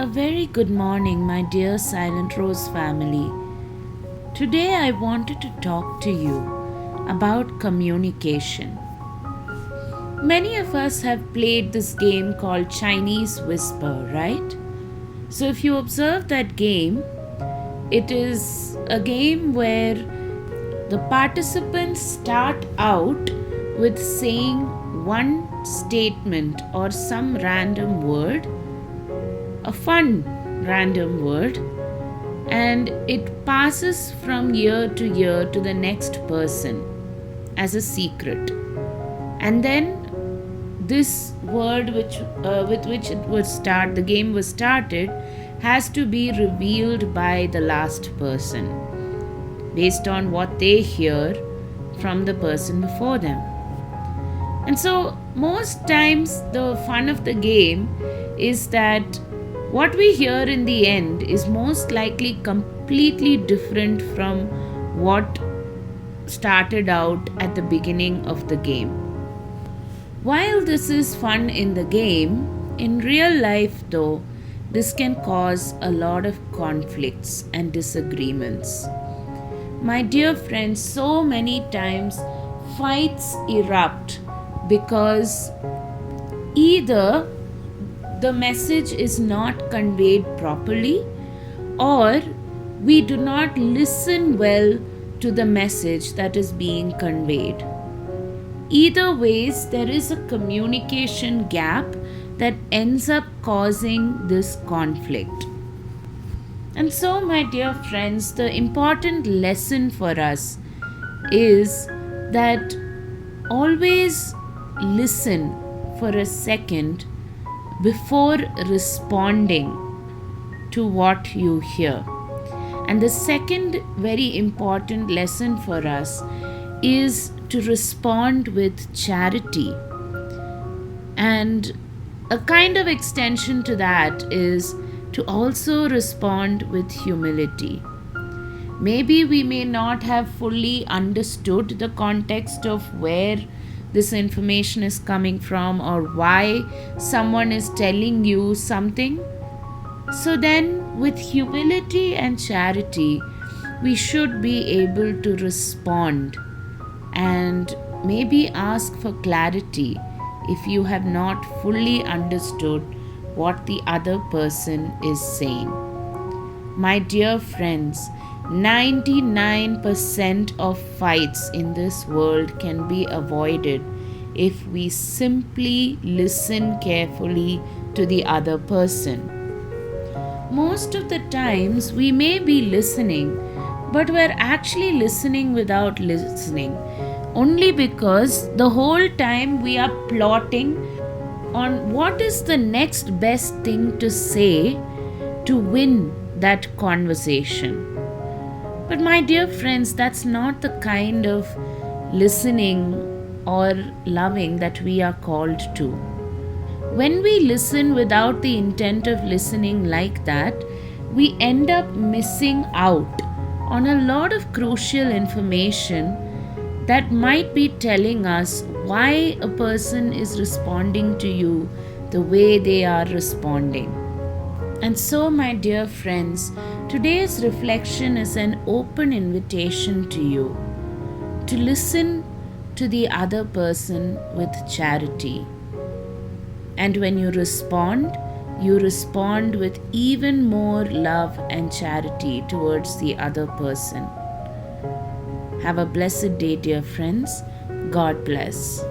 A very good morning, my dear Silent Rose family. Today I wanted to talk to you about communication. Many of us have played this game called Chinese Whisper, right? So if you observe that game, it is a game where the participants start out with saying one statement or some random word, a fun random word, and it passes from year to year to the next person as a secret. And then this word with which the game was started has to be revealed by the last person based on what they hear from the person before them. And so most times the fun of the game is that what we hear in the end is most likely completely different from what started out at the beginning of the game. While this is fun in the game, in real life though, this can cause a lot of conflicts and disagreements. My dear friends, so many times fights erupt because either the message is not conveyed properly or we do not listen well to the message that is being conveyed. Either ways, there is a communication gap that ends up causing this conflict. And so, my dear friends, the important lesson for us is that always listen for a second before responding to what you hear. And the second very important lesson for us is to respond with charity. And a kind of extension to that is to also respond with humility. Maybe we may not have fully understood the context of where this information is coming from or why someone is telling you something. So then, with humility and charity, we should be able to respond and maybe ask for clarity if you have not fully understood what the other person is saying. My dear friends, 99% of fights in this world can be avoided if we simply listen carefully to the other person. Most of the times we may be listening, but we're actually listening without listening, only because the whole time we are plotting on what is the next best thing to say to win that conversation. But my dear friends, that's not the kind of listening or loving that we are called to. When we listen without the intent of listening like that, we end up missing out on a lot of crucial information that might be telling us why a person is responding to you the way they are responding. And so, my dear friends, today's reflection is an open invitation to you to listen to the other person with charity. And when you respond with even more love and charity towards the other person. Have a blessed day, dear friends. God bless.